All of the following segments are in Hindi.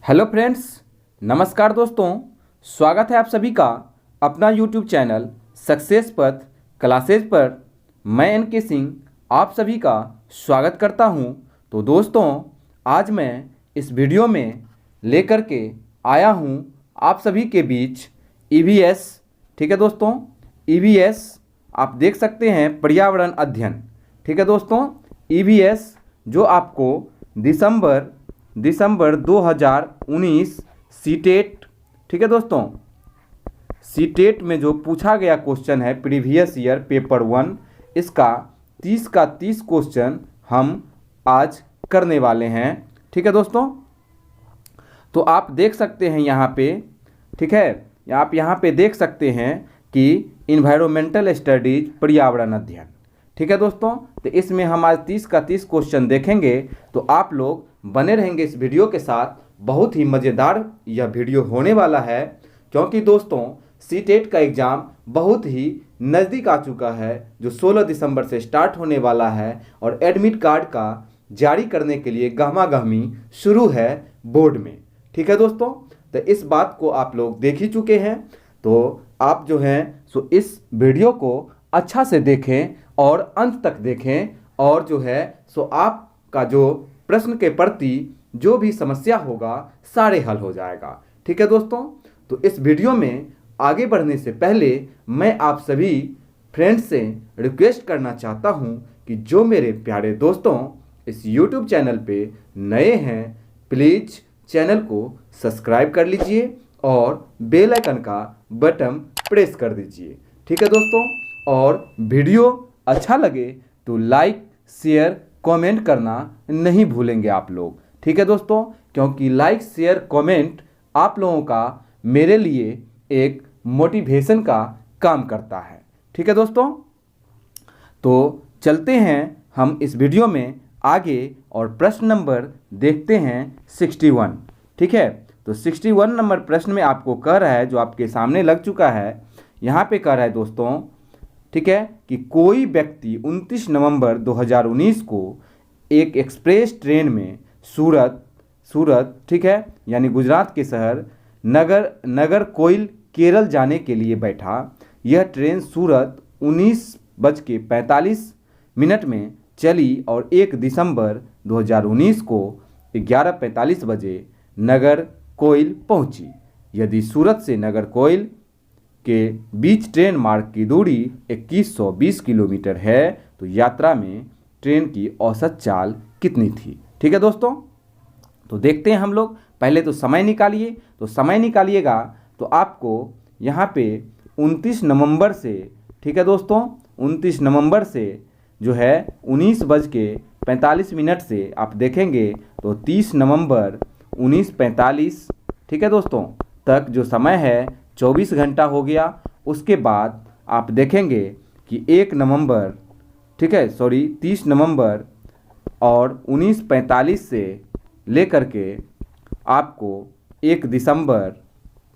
हेलो फ्रेंड्स, नमस्कार दोस्तों। स्वागत है आप सभी का अपना यूट्यूब चैनल सक्सेस पथ क्लासेज पर। मैं एन.के. सिंह आप सभी का स्वागत करता हूं। तो दोस्तों, आज मैं इस वीडियो में लेकर के आया हूं आप सभी के बीच ईवीएस। ठीक है दोस्तों, ईवीएस आप देख सकते हैं, पर्यावरण अध्ययन। ठीक है दोस्तों, ईवीएस जो आपको दिसंबर 2019 सीटेट, ठीक है दोस्तों, सीटेट में जो पूछा गया क्वेश्चन है प्रीवियस ईयर पेपर 1, इसका 30 का 30 क्वेश्चन हम आज करने वाले हैं। ठीक है दोस्तों, तो आप देख सकते हैं यहाँ पे, ठीक है, आप यहाँ पे देख सकते हैं कि इन्वायरमेंटल स्टडीज पर्यावरण अध्ययन। ठीक है दोस्तों, तो इसमें हम आज 30 का 30 क्वेश्चन देखेंगे। तो आप लोग बने रहेंगे इस वीडियो के साथ। बहुत ही मज़ेदार यह वीडियो होने वाला है, क्योंकि दोस्तों सीटेट का एग्ज़ाम बहुत ही नज़दीक आ चुका है, जो 16 दिसंबर से स्टार्ट होने वाला है। और एडमिट कार्ड का जारी करने के लिए गहमागहमी शुरू है बोर्ड में। ठीक है दोस्तों, तो इस बात को आप लोग देख ही चुके हैं। तो आप जो हैं सो इस वीडियो को अच्छा से देखें और अंत तक देखें, और जो है सो आपका जो प्रश्न के प्रति जो भी समस्या होगा सारे हल हो जाएगा। ठीक है दोस्तों, तो इस वीडियो में आगे बढ़ने से पहले मैं आप सभी फ्रेंड्स से रिक्वेस्ट करना चाहता हूं कि जो मेरे प्यारे दोस्तों इस YouTube चैनल पे नए हैं, प्लीज़ चैनल को सब्सक्राइब कर लीजिए और बेल आइकन का बटन प्रेस कर दीजिए। ठीक है दोस्तों, और वीडियो अच्छा लगे तो लाइक शेयर कमेंट करना नहीं भूलेंगे आप लोग। ठीक है दोस्तों, क्योंकि लाइक शेयर कमेंट आप लोगों का मेरे लिए एक मोटिवेशन का काम करता है। ठीक है दोस्तों, तो चलते हैं हम इस वीडियो में आगे और प्रश्न नंबर देखते हैं 61। ठीक है, तो 61 नंबर प्रश्न में आपको कह रहा है, जो आपके सामने लग चुका है, यहाँ पे कह रहा है दोस्तों, ठीक है, कि कोई व्यक्ति 29 नवंबर 2019 को एक एक्सप्रेस ट्रेन में सूरत, ठीक है, यानी गुजरात के शहर नागरकोइल केरल जाने के लिए बैठा। यह ट्रेन सूरत 19:45 में चली और 1 दिसंबर 2019 को 11:45 बजे नागरकोइल पहुंची। यदि सूरत से नागरकोइल के बीच ट्रेन मार्ग की दूरी 2120 किलोमीटर है, तो यात्रा में ट्रेन की औसत चाल कितनी थी। ठीक है दोस्तों, तो देखते हैं हम लोग। पहले तो समय निकालिए। तो समय निकालिएगा तो आपको यहाँ पे 29 नवंबर से, ठीक है दोस्तों, 29 नवंबर से जो है 19:45 से आप देखेंगे तो 30 नवंबर 19:45, ठीक है दोस्तों, तक जो समय है 24 घंटा हो गया। उसके बाद आप देखेंगे कि 1 नवंबर, ठीक है, 30 नवंबर और 19:45 से लेकर के आपको 1 दिसंबर,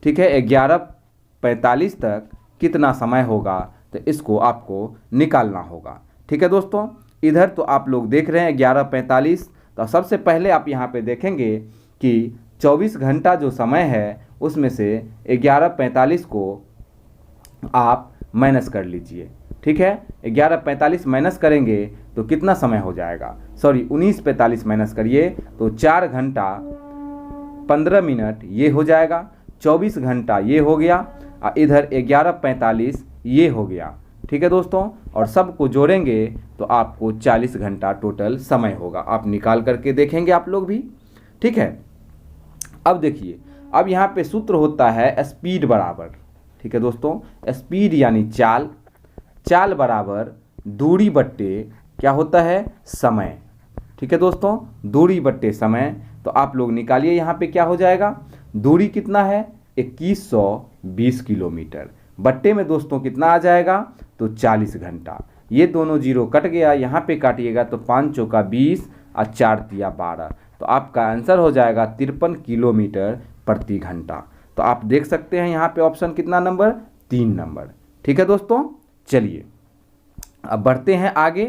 ठीक है, 11:45 तक कितना समय होगा, तो इसको आपको निकालना होगा। ठीक है दोस्तों, इधर तो आप लोग देख रहे हैं 11:45। तो सबसे पहले आप यहाँ पे देखेंगे कि 24 घंटा जो समय है उसमें से 11:45 को आप माइनस कर लीजिए। ठीक है, 11:45 माइनस करेंगे तो कितना समय हो जाएगा, 19:45 माइनस करिए तो 4 घंटा 15 मिनट ये हो जाएगा। 24 घंटा ये हो गया, इधर 11:45 ये हो गया। ठीक है दोस्तों, और सबको जोड़ेंगे तो आपको 40 घंटा टोटल समय होगा। आप निकाल करके देखेंगे आप लोग भी। ठीक है, अब देखिए, अब यहाँ पे सूत्र होता है स्पीड बराबर, ठीक है दोस्तों, स्पीड यानी चाल बराबर दूरी बट्टे क्या होता है, समय। ठीक है दोस्तों, दूरी बट्टे समय। तो आप लोग निकालिए, यहाँ पे क्या हो जाएगा, दूरी कितना है 2120 किलोमीटर, बट्टे में दोस्तों कितना आ जाएगा, तो 40 घंटा। ये दोनों जीरो कट गया, यहाँ पे काटिएगा तो 5 चौका 20 और 4 तिया 12, तो आपका आंसर हो जाएगा 53 किलोमीटर प्रति घंटा। तो आप देख सकते हैं यहाँ पे ऑप्शन कितना नंबर, 3 नंबर। ठीक है दोस्तों, चलिए अब बढ़ते हैं आगे।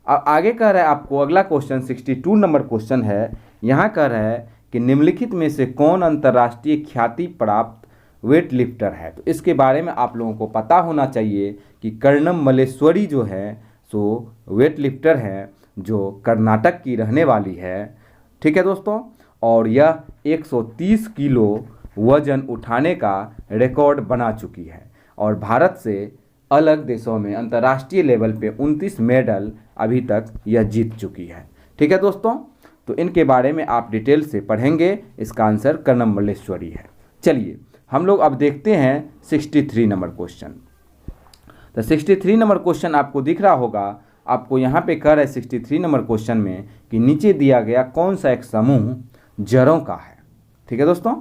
अब आगे कह रहा है आपको अगला क्वेश्चन 62 नंबर क्वेश्चन है। यहाँ कह रहा है कि निम्नलिखित में से कौन अंतर्राष्ट्रीय ख्याति प्राप्त वेट लिफ्टर है। तो इसके बारे में आप लोगों को पता होना चाहिए कि कर्णम मल्लेश्वरी जो है सो वेट लिफ्टर है जो कर्नाटक की रहने वाली है। ठीक है दोस्तों, और यह 130 किलो वजन उठाने का रिकॉर्ड बना चुकी है और भारत से अलग देशों में अंतर्राष्ट्रीय लेवल पे 29 मेडल अभी तक यह जीत चुकी है। ठीक है दोस्तों, तो इनके बारे में आप डिटेल से पढ़ेंगे। इसका आंसर कर्णम मल्लेश्वरी है। चलिए हम लोग अब देखते हैं 63 नंबर क्वेश्चन। तो 63 नंबर क्वेश्चन आपको दिख रहा होगा, आपको यहाँ पे कह रहा है 63 नंबर क्वेश्चन में कि नीचे दिया गया कौन सा एक समूह जड़ों का है। ठीक है दोस्तों,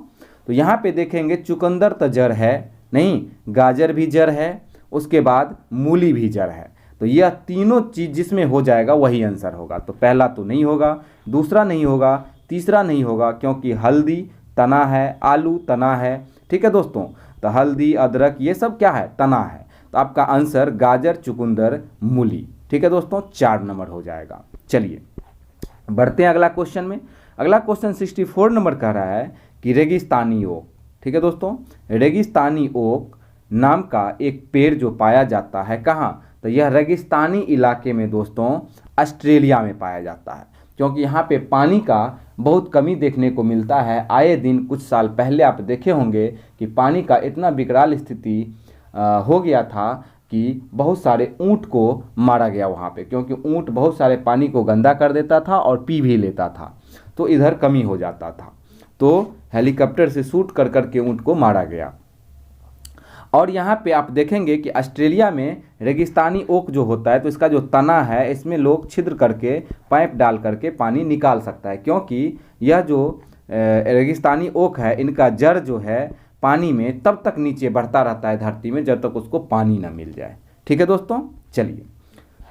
तो यहाँ पे देखेंगे चुकंदर तो जड़ है नहीं, गाजर भी जड़ है, उसके बाद मूली भी जड़ है। तो यह तीनों चीज़ जिसमें हो जाएगा वही आंसर होगा। तो पहला तो नहीं होगा, दूसरा नहीं होगा, तीसरा नहीं होगा, क्योंकि हल्दी तना है, आलू तना है। ठीक है दोस्तों, तो हल्दी अदरक ये सब क्या है, तना है। तो आपका आंसर गाजर चुकंदर मूली। ठीक है दोस्तों, 4 नंबर हो जाएगा। चलिए बढ़ते हैं अगला क्वेश्चन में। अगला क्वेश्चन 64 नंबर कह रहा है कि रेगिस्तानी ओक। ठीक है दोस्तों, रेगिस्तानी ओक नाम का एक पेड़ जो पाया जाता है कहाँ, तो यह रेगिस्तानी इलाके में दोस्तों ऑस्ट्रेलिया में पाया जाता है, क्योंकि यहाँ पे पानी का बहुत कमी देखने को मिलता है। आए दिन कुछ साल पहले आप देखे होंगे कि पानी का इतना विकराल स्थिति हो गया था कि बहुत सारे ऊँट को मारा गया वहाँ पे, क्योंकि ऊँट बहुत सारे पानी को गंदा कर देता था और पी भी लेता था, तो इधर कमी हो जाता था। तो हेलीकॉप्टर से शूट कर करके ऊँट को मारा गया। और यहाँ पे आप देखेंगे कि ऑस्ट्रेलिया में रेगिस्तानी ओक जो होता है तो इसका जो तना है इसमें लोग छिद्र करके पाइप डाल करके पानी निकाल सकता है, क्योंकि यह जो रेगिस्तानी ओक है इनका जड़ जो है पानी में तब तक नीचे बढ़ता रहता है धरती में जब तक उसको पानी ना मिल जाए। ठीक है दोस्तों, चलिए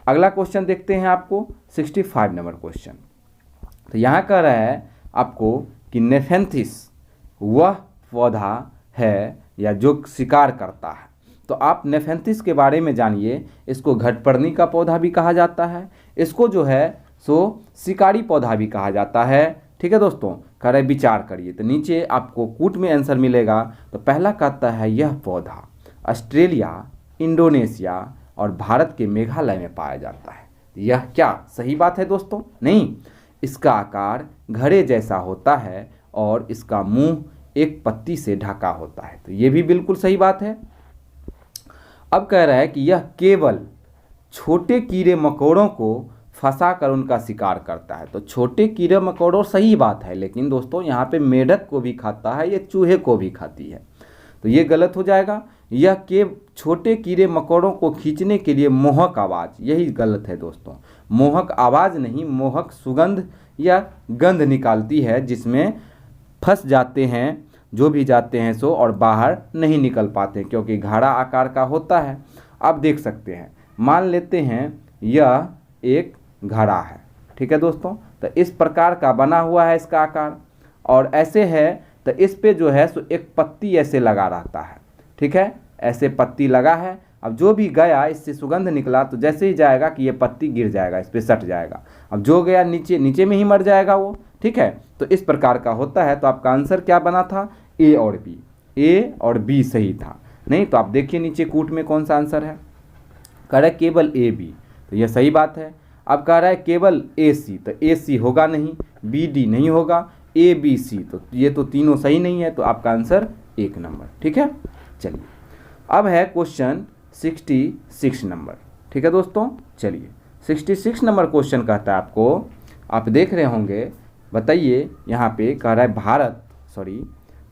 अगला क्वेश्चन देखते हैं आपको 65 नंबर क्वेश्चन। तो यहाँ कह रहा है आपको कि नेफेंथिस वह पौधा है या जो शिकार करता है। तो आप नेफेंथिस के बारे में जानिए। इसको घटपर्णी का पौधा भी कहा जाता है, इसको जो है सो शिकारी पौधा भी कहा जाता है। ठीक है दोस्तों, कह रहे विचार करिए। तो नीचे आपको कूट में आंसर मिलेगा। तो पहला कहता है यह पौधा ऑस्ट्रेलिया, इंडोनेशिया और भारत के मेघालय में पाया जाता है। यह क्या सही बात है दोस्तों? नहीं, इसका आकार घड़े जैसा होता है और इसका मुंह एक पत्ती से ढका होता है। तो ये भी बिल्कुल सही बात है। अब कह रहा है कि यह केवल छोटे कीड़े मकोड़ों को फंसा कर उनका शिकार करता है। तो छोटे कीड़े मकोड़ों सही बात है, लेकिन दोस्तों यहाँ पे मेढक को भी खाता है, ये चूहे को भी खाती है, तो ये गलत हो जाएगा। यह के छोटे कीड़े मकोड़ों को खींचने के लिए मोहक आवाज़, यही गलत है दोस्तों। मोहक आवाज़ नहीं, मोहक सुगंध या गंध निकालती है जिसमें फंस जाते हैं जो भी जाते हैं सो और बाहर नहीं निकल पाते, क्योंकि घड़ा आकार का होता है। आप देख सकते हैं, मान लेते हैं यह एक घड़ा है। ठीक है दोस्तों, तो इस प्रकार का बना हुआ है इसका आकार, और ऐसे है तो इस पे जो है सो एक पत्ती ऐसे लगा रहता है। ठीक है, ऐसे पत्ती लगा है। अब जो भी गया इससे सुगंध निकला तो जैसे ही जाएगा कि ये पत्ती गिर जाएगा, इस पे सट जाएगा। अब जो गया नीचे, नीचे में ही मर जाएगा वो। ठीक है, तो इस प्रकार का होता है। तो आपका आंसर क्या बना था? ए और बी। ए और बी सही था। नहीं तो आप देखिए नीचे कूट में कौन सा आंसर है। कह रहा है केवल ए बी, तो यह सही बात है। अब कह रहा है केवल ए सी, तो ए सी होगा नहीं, बी डी नहीं होगा, ए बी सी, तो ये तो तीनों सही नहीं है। तो आपका आंसर 1 नंबर। ठीक है, चलिए अब है क्वेश्चन 66 नंबर। ठीक है दोस्तों, चलिए 66 नंबर क्वेश्चन कहता है आपको, आप देख रहे होंगे, बताइए। यहाँ पे कह रहा है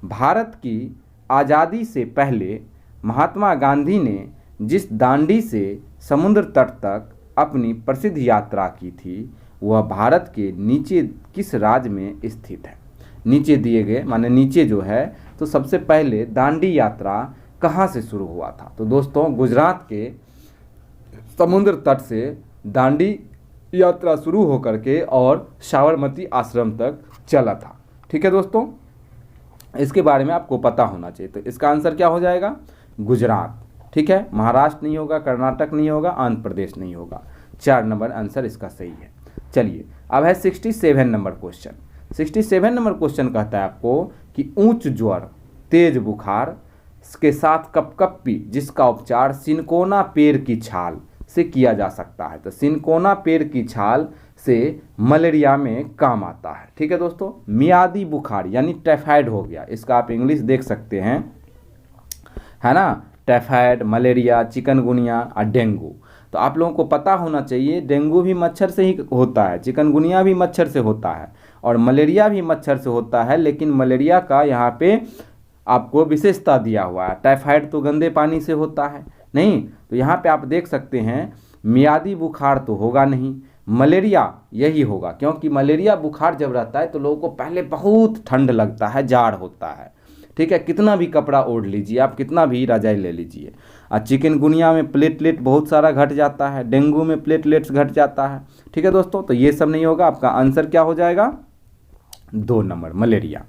भारत की आज़ादी से पहले महात्मा गांधी ने जिस दांडी से समुद्र तट तक अपनी प्रसिद्ध यात्रा की थी वह भारत के नीचे किस राज्य में स्थित है? नीचे दिए गए माने नीचे जो है तो सबसे पहले दांडी यात्रा कहाँ से शुरू हुआ था? तो दोस्तों गुजरात के समुद्र तट से दांडी यात्रा शुरू होकर के और साबरमती आश्रम तक चला था। ठीक है दोस्तों, इसके बारे में आपको पता होना चाहिए। तो इसका आंसर क्या हो जाएगा? गुजरात। ठीक है, महाराष्ट्र नहीं होगा, कर्नाटक नहीं होगा, आंध्र प्रदेश नहीं होगा। 4 नंबर आंसर इसका सही है। चलिए अब है 67 नंबर क्वेश्चन। 67 नंबर क्वेश्चन कहता है आपको कि ऊंच ज्वर, तेज बुखार के साथ कपकपी जिसका उपचार सिनकोना पेड़ की छाल से किया जा सकता है। तो सिनकोना पेड़ की छाल से मलेरिया में काम आता है। ठीक है दोस्तों। मियादी बुखार यानी टाइफाइड हो गया, इसका आप इंग्लिश देख सकते हैं, है ना, टाइफाइड, मलेरिया, चिकनगुनिया और डेंगू। तो आप लोगों को पता होना चाहिए डेंगू भी मच्छर से ही होता है, चिकनगुनिया भी मच्छर से होता है और मलेरिया भी मच्छर से होता है, लेकिन मलेरिया का यहाँ पे आपको विशेषता दिया हुआ है। टाइफाइड तो गंदे पानी से होता है नहीं, तो यहाँ पे आप देख सकते हैं मियादी बुखार तो होगा नहीं, मलेरिया यही होगा, क्योंकि मलेरिया बुखार जब रहता है तो लोगों को पहले बहुत ठंड लगता है, जाड़ होता है। ठीक है, कितना भी कपड़ा ओढ़ लीजिए आप, कितना भी रजाई ले लीजिए। और चिकनगुनिया में प्लेटलेट बहुत सारा घट जाता है, डेंगू में प्लेटलेट्स घट जाता है। ठीक है दोस्तों, तो ये सब नहीं होगा। आपका आंसर क्या हो जाएगा? 2 नंबर मलेरिया।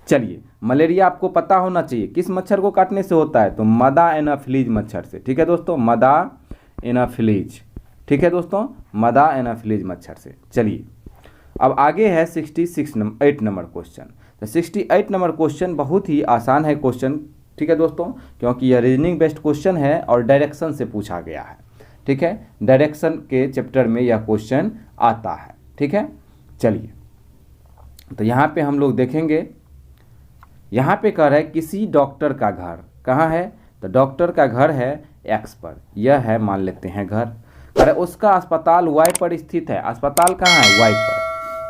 चलिए, मलेरिया आपको पता होना चाहिए किस मच्छर को काटने से होता है, तो मदा एनाफिलीज मच्छर से। ठीक है दोस्तों, मदा एनाफिलीज। ठीक है दोस्तों, मदा एनाफिलीज मच्छर से। चलिए अब आगे है 68 नंबर क्वेश्चन। तो 68 नंबर क्वेश्चन बहुत ही आसान है क्वेश्चन। ठीक है दोस्तों, क्योंकि यह रीजनिंग बेस्ड क्वेश्चन है और डायरेक्शन से पूछा गया है। ठीक है, डायरेक्शन के चैप्टर में यह क्वेश्चन आता है। ठीक है, चलिए तो यहाँ पे हम लोग देखेंगे, यहाँ पे कह रहा है किसी डॉक्टर का घर कहाँ है, तो डॉक्टर का घर है एक्स पर, यह है मान लेते हैं घर। कह रहा है उसका अस्पताल वाई पर स्थित है, अस्पताल कहाँ है? वाई पर।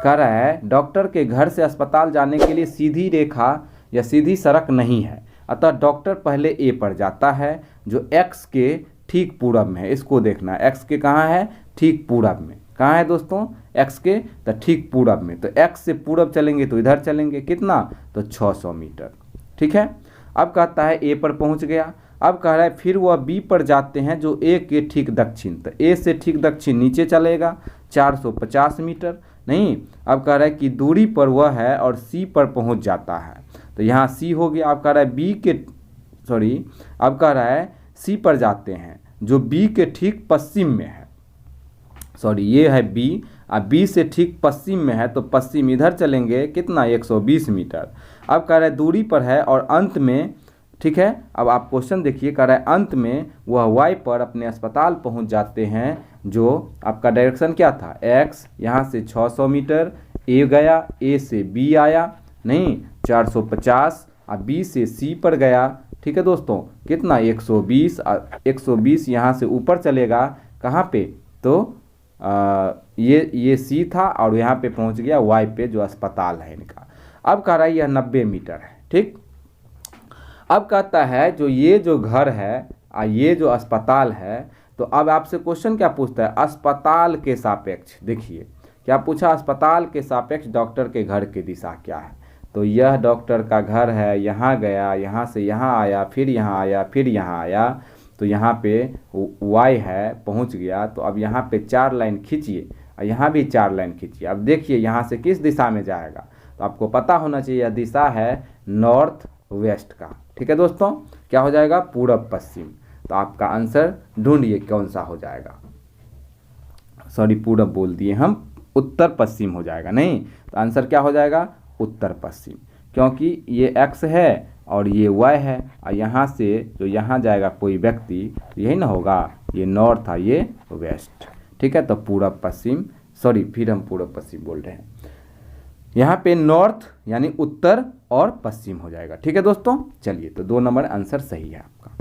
कह रहा है डॉक्टर के घर से अस्पताल जाने के लिए सीधी रेखा या सीधी सड़क नहीं है, अतः डॉक्टर पहले ए पर जाता है जो एक्स के ठीक पूरब में है। इसको देखना, एक्स के कहाँ है? ठीक पूरब में। कहाँ है दोस्तों? एक्स के तो ठीक पूरब में। तो एक्स से पूरब चलेंगे तो इधर चलेंगे, कितना? तो 600 मीटर। ठीक है, अब कहता है ए पर पहुंच गया। अब कह रहा है फिर वह बी पर जाते हैं जो ए के ठीक दक्षिण, तो ए से ठीक दक्षिण नीचे चलेगा 450 मीटर। नहीं, अब कह रहा है कि दूरी पर वह है और सी पर पहुंच जाता है, तो यहाँ सी हो गया। अब कह रहा है अब कह रहा है सी पर जाते हैं जो बी के ठीक पश्चिम में है। ये है बी, अब बी से ठीक पश्चिम में है तो पश्चिम इधर चलेंगे, कितना? 120 मीटर। अब कह रहा है दूरी पर है और अंत में, ठीक है, अब आप क्वेश्चन देखिए, कह रहा है अंत में वह वाई पर अपने अस्पताल पहुंच जाते हैं जो आपका डायरेक्शन क्या था? एक्स, यहाँ से 600 मीटर, ए गया, ए से बी आया, नहीं 450, अब बी से सी पर गया। ठीक है दोस्तों, कितना? 120, 120 यहाँ से ऊपर चलेगा, कहाँ पे? तो ये सी था और यहाँ पे पहुँच गया वाई पे जो अस्पताल है इनका। अब कह रहा है यह 90 मीटर है। ठीक, अब कहता है जो घर है ये जो अस्पताल है, तो अब आपसे क्वेश्चन क्या पूछता है? अस्पताल के सापेक्ष। देखिए क्या पूछा? अस्पताल के सापेक्ष डॉक्टर के घर की दिशा क्या है? तो यह डॉक्टर का घर है, यहाँ गया, यहाँ से यहाँ आया, फिर यहाँ आया, फिर यहाँ आया, तो यहाँ पे वाई है, पहुँच गया। तो अब यहाँ पे 4 लाइन खींचिए और यहाँ भी 4 लाइन खींचिए। अब देखिए यहाँ से किस दिशा में जाएगा, तो आपको पता होना चाहिए यह दिशा है नॉर्थ वेस्ट का। ठीक है दोस्तों, क्या हो जाएगा? पूरब पश्चिम। तो आपका आंसर ढूंढिए कौन सा हो जाएगा। पूरब बोल दिए हम, उत्तर पश्चिम हो जाएगा। नहीं, तो आंसर क्या हो जाएगा? उत्तर पश्चिम, क्योंकि ये एक्स है और ये वाई है और यहाँ से जो यहाँ जाएगा कोई व्यक्ति, तो यही ना होगा, ये नॉर्थ है, ये वेस्ट। ठीक है, तो पूरब पश्चिम, फिर हम पूरब पश्चिम बोल रहे हैं, यहाँ पे नॉर्थ यानी उत्तर और पश्चिम हो जाएगा। ठीक है दोस्तों, चलिए तो 2 नंबर आंसर सही है आपका।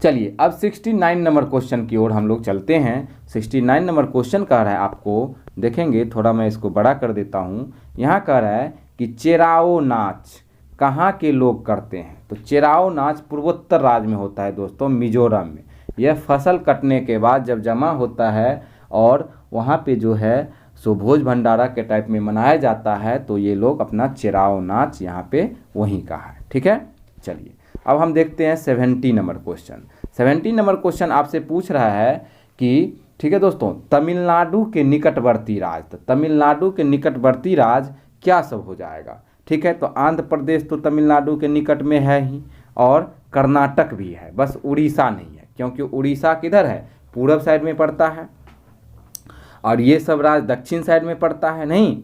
चलिए अब 69 नंबर क्वेश्चन की ओर हम लोग चलते हैं। 69 नंबर क्वेश्चन कह रहा है, आपको देखेंगे, थोड़ा मैं इसको बड़ा कर देता हूँ। यहाँ कह रहा है कि चेराओ नाच कहाँ के लोग करते हैं? तो चेराओ नाच पूर्वोत्तर राज्य में होता है दोस्तों, मिजोरम में। यह फसल कटने के बाद जब जमा होता है और वहाँ पे जो है सो भोज भंडारा के टाइप में मनाया जाता है, तो ये लोग अपना चेराओ नाच यहाँ पे वहीं का है। ठीक है, चलिए अब हम देखते हैं 70 नंबर क्वेश्चन। 70 नंबर क्वेश्चन आपसे पूछ रहा है कि, ठीक है दोस्तों, तमिलनाडु के निकटवर्ती राज्य, तो तमिलनाडु के निकटवर्ती राज्य क्या सब हो जाएगा? ठीक है, तो आंध्र प्रदेश तो तमिलनाडु के निकट में है ही, और कर्नाटक भी है, बस उड़ीसा नहीं है, क्योंकि उड़ीसा किधर है? पूरब साइड में पड़ता है। और ये सब राज्य दक्षिण साइड में पड़ता है नहीं।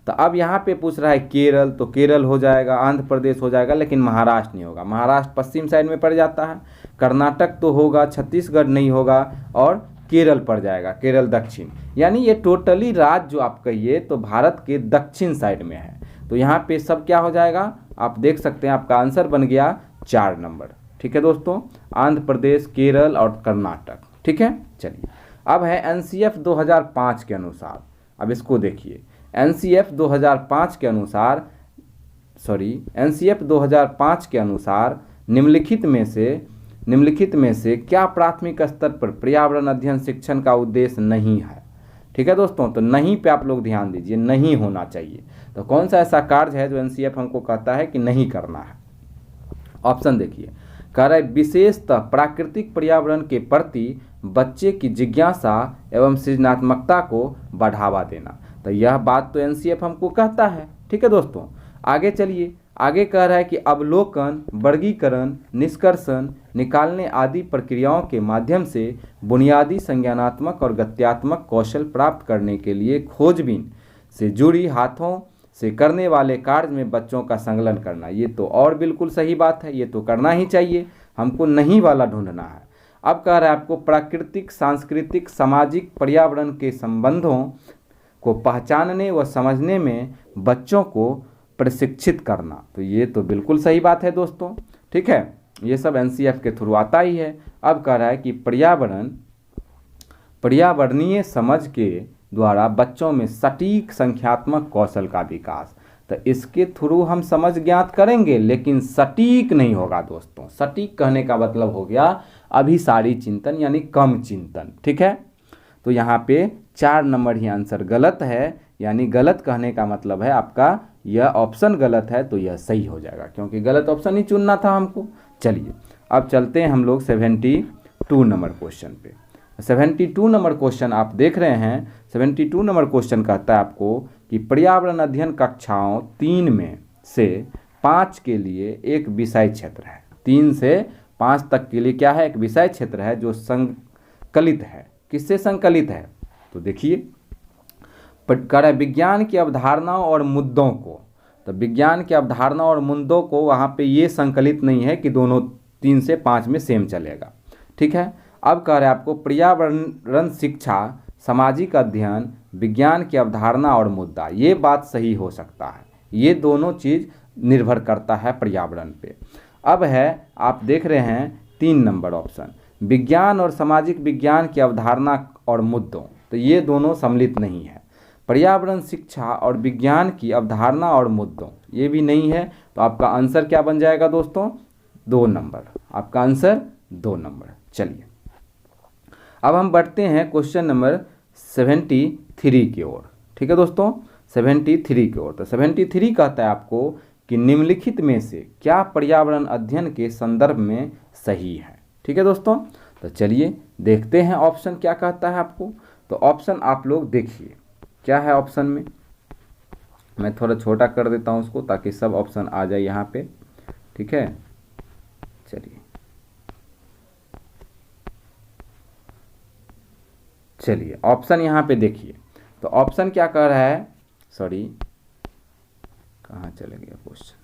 तो अब यहाँ पे पूछ रहा है केरल, तो केरल हो जाएगा, आंध्र प्रदेश हो जाएगा, लेकिन महाराष्ट्र नहीं होगा। महाराष्ट्र पश्चिम साइड में पड़ जाता है। कर्नाटक तो होगा, छत्तीसगढ़ नहीं होगा, और केरल पड़ जाएगा, केरल दक्षिण। यानी ये टोटली राज्य जो आप कहिए तो भारत के दक्षिण साइड में है। तो यहाँ पे सब क्या हो जाएगा, आप देख सकते हैं आपका आंसर बन गया 4 नंबर। ठीक है दोस्तों, आंध्र प्रदेश, केरल और कर्नाटक। ठीक है, चलिए अब है एनसीएफ 2005 के अनुसार। अब इसको देखिए, एनसीएफ 2005 के अनुसार एनसीएफ 2005 के अनुसार निम्नलिखित में से क्या प्राथमिक स्तर पर पर्यावरण अध्ययन शिक्षण का उद्देश्य नहीं है। ठीक है दोस्तों, तो नहीं पे आप लोग ध्यान दीजिए, नहीं होना चाहिए। तो कौन सा ऐसा कार्य है जो एनसीएफ हमको कहता है कि नहीं करना है। ऑप्शन देखिए, कह रहा है विशेषतः प्राकृतिक पर्यावरण के प्रति बच्चे की जिज्ञासा एवं सृजनात्मकता को बढ़ावा देना। तो यह बात तो एनसीएफ हमको कहता है। ठीक है दोस्तों, आगे चलिए, आगे कह रहा है कि अवलोकन, वर्गीकरण, निष्कर्षण निकालने आदि प्रक्रियाओं के माध्यम से बुनियादी संज्ञानात्मक और गत्यात्मक कौशल प्राप्त करने के लिए खोजबीन से जुड़ी हाथों से करने वाले कार्य में बच्चों का संलग्न करना। ये तो और बिल्कुल सही बात है, ये तो करना ही चाहिए, हमको नहीं वाला ढूंढना है। अब कह रहा है आपको प्राकृतिक, सांस्कृतिक, सामाजिक, पर्यावरण के संबंधों को पहचानने व समझने में बच्चों को प्रशिक्षित करना। तो ये तो बिल्कुल सही बात है दोस्तों। ठीक है, ये सब एनसीएफ के थ्रू आता ही है। अब कह रहा है कि पर्यावरणीय समझ के द्वारा बच्चों में सटीक संख्यात्मक कौशल का विकास। तो इसके थ्रू हम समझ ज्ञात करेंगे, लेकिन सटीक नहीं होगा दोस्तों। सटीक कहने का मतलब हो गया अभिसारी चिंतन, यानी कम चिंतन। ठीक है, तो यहाँ पे 4 नंबर ही आंसर गलत है। यानी गलत कहने का मतलब है आपका यह ऑप्शन गलत है, तो यह सही हो जाएगा, क्योंकि गलत ऑप्शन ही चुनना था हमको। चलिए अब चलते हैं हम लोग 72 नंबर क्वेश्चन पे। 72 नंबर क्वेश्चन आप देख रहे हैं। 72 नंबर क्वेश्चन कहता है आपको कि पर्यावरण अध्ययन कक्षाओं 3 में से 5 के लिए एक विषय क्षेत्र है। 3 से 5 तक के लिए क्या है, एक विषय क्षेत्र है जो संकलित है। किससे संकलित है, तो देखिए, कर विज्ञान की अवधारणाओं और मुद्दों को। तो विज्ञान की अवधारणाओं और मुद्दों को वहाँ पे ये संकलित नहीं है कि दोनों 3 से 5 में सेम चलेगा। ठीक है, अब कह रहे हैं आपको पर्यावरण शिक्षा, सामाजिक अध्ययन, विज्ञान की अवधारणा और मुद्दा। ये बात सही हो सकता है, ये दोनों चीज़ निर्भर करता है पर्यावरण पे। अब है, आप देख रहे हैं 3 नंबर ऑप्शन, विज्ञान और सामाजिक विज्ञान की अवधारणा और मुद्दों। तो ये दोनों सम्मिलित नहीं है। पर्यावरण शिक्षा और विज्ञान की अवधारणा और मुद्दों, ये भी नहीं है। तो आपका आंसर क्या बन जाएगा दोस्तों, 2 नंबर। आपका आंसर 2 नंबर। चलिए अब हम बढ़ते हैं क्वेश्चन नंबर 73 की ओर। ठीक है दोस्तों, 73 की ओर। तो 73 कहता है आपको कि निम्नलिखित में से क्या पर्यावरण अध्ययन के संदर्भ में सही है। ठीक है दोस्तों, तो चलिए देखते हैं ऑप्शन क्या कहता है आपको। तो ऑप्शन आप लोग देखिए क्या है ऑप्शन में। मैं थोड़ा छोटा कर देता हूं उसको ताकि सब ऑप्शन आ जाए यहाँ पे। ठीक है, चलिए ऑप्शन यहाँ पे देखिए। तो ऑप्शन क्या कह रहा है, सॉरी कहाँ चले गया क्वेश्चन,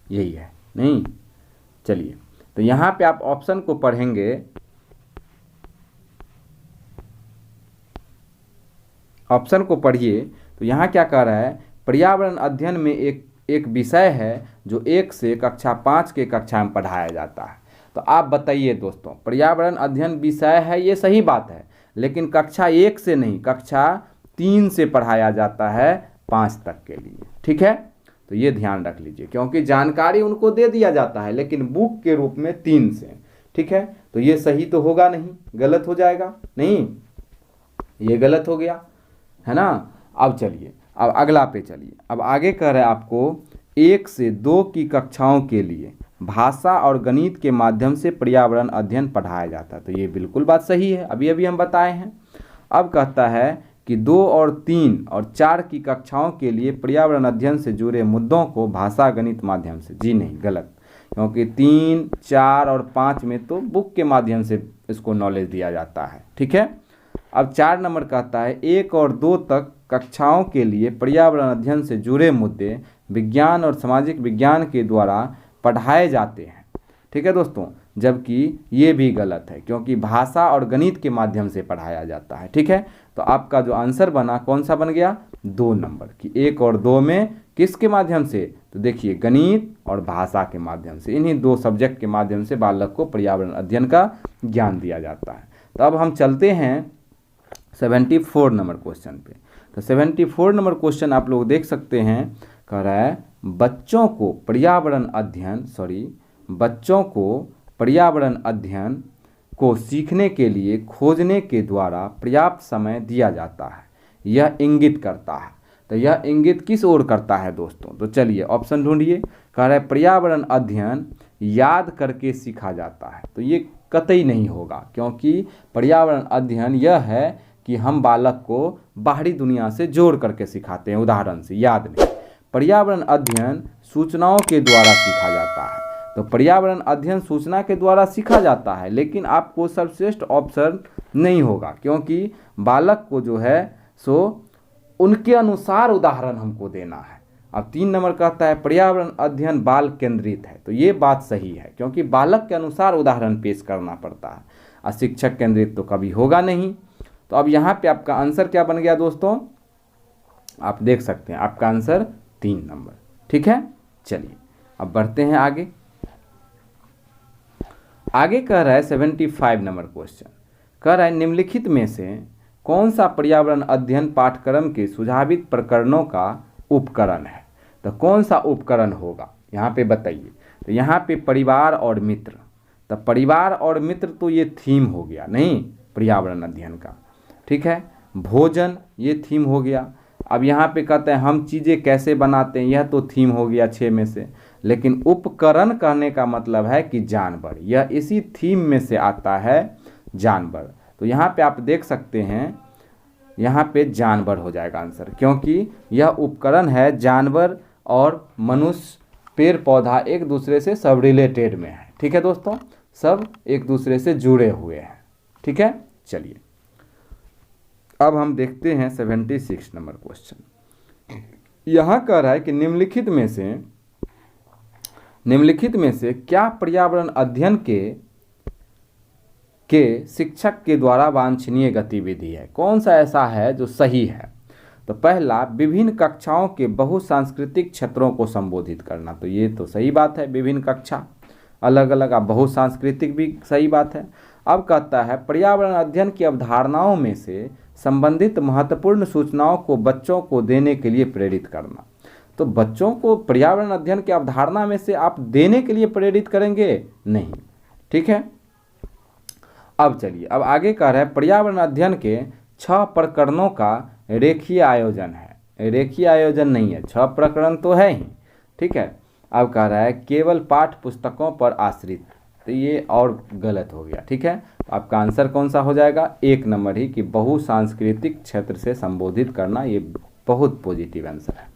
यही है नहीं। चलिए तो यहाँ पे आप ऑप्शन को पढ़ेंगे, ऑप्शन को पढ़िए। तो यहाँ क्या कह रहा है, पर्यावरण अध्ययन में एक विषय है जो 1 से कक्षा 5 के कक्षा में पढ़ाया जाता है। तो आप बताइए दोस्तों, पर्यावरण अध्ययन विषय है, ये सही बात है, लेकिन कक्षा 1 से नहीं, कक्षा 3 से पढ़ाया जाता है 5 तक के लिए। ठीक है, तो ये ध्यान रख लीजिए, क्योंकि जानकारी उनको दे दिया जाता है लेकिन बुक के रूप में 3 से। ठीक है, तो ये सही तो होगा नहीं, गलत हो जाएगा नहीं, ये गलत हो गया है ना। अब चलिए, अब अगला पे चलिए। अब आगे कह रहे हैं आपको 1 से 2 की कक्षाओं के लिए भाषा और गणित के माध्यम से पर्यावरण अध्ययन पढ़ाया जाता है। तो ये बिल्कुल बात सही है, अभी अभी हम बताए हैं। अब कहता है कि 2 और 3 और 4 की कक्षाओं के लिए पर्यावरण अध्ययन से जुड़े मुद्दों को भाषा गणित माध्यम से, जी नहीं, गलत, क्योंकि 3, 4 और 5 में तो बुक के माध्यम से इसको नॉलेज दिया जाता है। ठीक है, अब 4 नंबर कहता है 1 और 2 तक कक्षाओं के लिए पर्यावरण अध्ययन से जुड़े मुद्दे विज्ञान और सामाजिक विज्ञान के द्वारा पढ़ाए जाते हैं। ठीक है दोस्तों, जबकि ये भी गलत है क्योंकि भाषा और गणित के माध्यम से पढ़ाया जाता है। ठीक है, तो आपका जो आंसर बना कौन सा बन गया, 2 नंबर कि 1 और 2 में किसके माध्यम से, तो देखिए गणित और भाषा के माध्यम से, इन्हीं 2 सब्जेक्ट के माध्यम से बालक को पर्यावरण अध्ययन का ज्ञान दिया जाता है। तो अब हम चलते हैं 74 नंबर क्वेश्चन पे। तो 74 नंबर क्वेश्चन आप लोग देख सकते हैं, कह रहा है बच्चों को पर्यावरण अध्ययन को सीखने के लिए खोजने के द्वारा पर्याप्त समय दिया जाता है, यह इंगित करता है। तो यह इंगित किस ओर करता है दोस्तों, तो चलिए ऑप्शन ढूंढिए। कह रहा है पर्यावरण अध्ययन याद करके सीखा जाता है, तो ये कतई नहीं होगा क्योंकि पर्यावरण अध्ययन यह है कि हम बालक को बाहरी दुनिया से जोड़ करके सिखाते हैं, उदाहरण से याद नहीं। पर्यावरण अध्ययन सूचनाओं के द्वारा सीखा जाता है, तो पर्यावरण अध्ययन सूचना के द्वारा सीखा जाता है, लेकिन आपको सर्वश्रेष्ठ ऑप्शन नहीं होगा क्योंकि बालक को जो है सो उनके अनुसार उदाहरण हमको देना है। अब 3 नंबर कहता है पर्यावरण अध्ययन बाल केंद्रित है, तो ये बात सही है क्योंकि बालक के अनुसार उदाहरण पेश करना पड़ता है, और शिक्षक केंद्रित तो कभी होगा नहीं। तो अब यहाँ पे आपका आंसर क्या बन गया दोस्तों, आप देख सकते हैं आपका आंसर 3 नंबर। ठीक है, चलिए अब बढ़ते हैं आगे। आगे कह रहा है 75 नंबर क्वेश्चन, कह रहा है निम्नलिखित में से कौन सा पर्यावरण अध्ययन पाठ्यक्रम के सुझावित प्रकरणों का उपकरण है। तो कौन सा उपकरण होगा यहाँ पे बताइए। तो यहाँ पे परिवार और मित्र, तो परिवार और मित्र तो ये थीम हो गया नहीं पर्यावरण अध्ययन का। ठीक है, भोजन ये थीम हो गया। अब यहाँ पे कहते हैं हम चीज़ें कैसे बनाते हैं, यह तो थीम हो गया 6 में से। लेकिन उपकरण कहने का मतलब है कि जानवर, यह इसी थीम में से आता है जानवर। तो यहाँ पे आप देख सकते हैं, यहाँ पे जानवर हो जाएगा आंसर क्योंकि यह उपकरण है। जानवर और मनुष्य, पेड़ पौधा एक दूसरे से सब रिलेटेड में है। ठीक है दोस्तों, सब एक दूसरे से जुड़े हुए हैं। ठीक है, चलिए अब हम देखते हैं 76 नंबर क्वेश्चन। यहाँ कह रहा है कि निम्नलिखित में से क्या पर्यावरण अध्ययन के शिक्षक के द्वारा वांछनीय गतिविधि है, कौन सा ऐसा है जो सही है। तो पहला, विभिन्न कक्षाओं के बहुसांस्कृतिक क्षेत्रों को संबोधित करना, तो ये तो सही बात है, विभिन्न कक्षा अलग अलग, अब बहुसांस्कृतिक भी सही बात है। अब कहता है पर्यावरण अध्ययन की अवधारणाओं में से संबंधित महत्वपूर्ण सूचनाओं को बच्चों को देने के लिए प्रेरित करना। तो बच्चों को पर्यावरण अध्ययन की अवधारणा में से आप देने के लिए प्रेरित करेंगे नहीं। ठीक है, अब चलिए अब आगे कह रहा है पर्यावरण अध्ययन के 6 प्रकरणों का रेखीय आयोजन है। रेखीय आयोजन नहीं है, 6 प्रकरण तो है ही। ठीक है, अब कह रहा है केवल पाठ्य पुस्तकों पर आश्रित, तो ये और गलत हो गया। ठीक है, आपका आंसर कौन सा हो जाएगा, 1 नंबर ही कि बहुसांस्कृतिक क्षेत्र से संबोधित करना, ये बहुत पॉजिटिव आंसर है।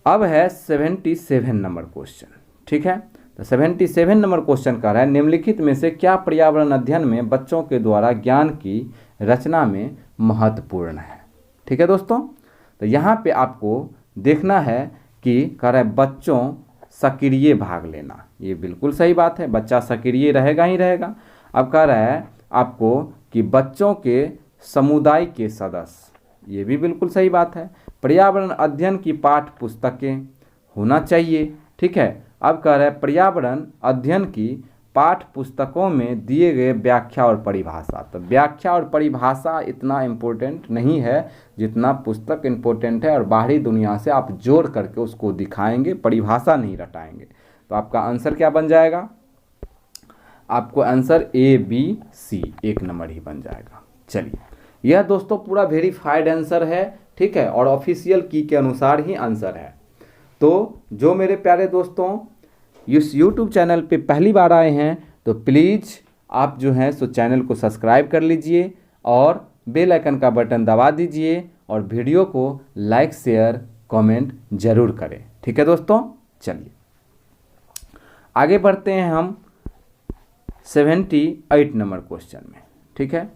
अब है 77 नंबर क्वेश्चन। ठीक है, तो 77 नंबर क्वेश्चन कह रहा है निम्नलिखित में से क्या पर्यावरण अध्ययन में बच्चों के द्वारा ज्ञान की रचना में महत्वपूर्ण है। ठीक है दोस्तों, तो यहाँ पे आपको देखना है कि कह रहा है बच्चों सक्रिय भाग लेना, ये बिल्कुल सही बात है, बच्चा सक्रिय रहेगा ही रहेगा। अब कह रहा है आपको कि बच्चों के समुदाय के सदस्य, ये भी बिल्कुल सही बात है। पर्यावरण अध्ययन की पाठ्य पुस्तकें होना चाहिए। ठीक है, अब कह रहा है पर्यावरण अध्ययन की पाठ्य पुस्तकों में दिए गए व्याख्या और परिभाषा, तो व्याख्या और परिभाषा इतना इम्पोर्टेंट नहीं है जितना पुस्तक इम्पोर्टेंट है, और बाहरी दुनिया से आप जोड़ करके उसको दिखाएंगे, परिभाषा नहीं रटाएंगे। तो आपका आंसर क्या बन जाएगा, आपको आंसर ABC 1 नंबर ही बन जाएगा। चलिए, यह दोस्तों पूरा वेरीफाइड आंसर है। ठीक है, और ऑफिशियल की के अनुसार ही आंसर है। तो जो मेरे प्यारे दोस्तों इस YouTube चैनल पे पहली बार आए हैं तो प्लीज़ आप जो हैं सो चैनल को सब्सक्राइब कर लीजिए और बेल आइकन का बटन दबा दीजिए और वीडियो को लाइक शेयर कमेंट जरूर करें। ठीक है दोस्तों, चलिए आगे बढ़ते हैं हम 78 नंबर क्वेश्चन में। ठीक है,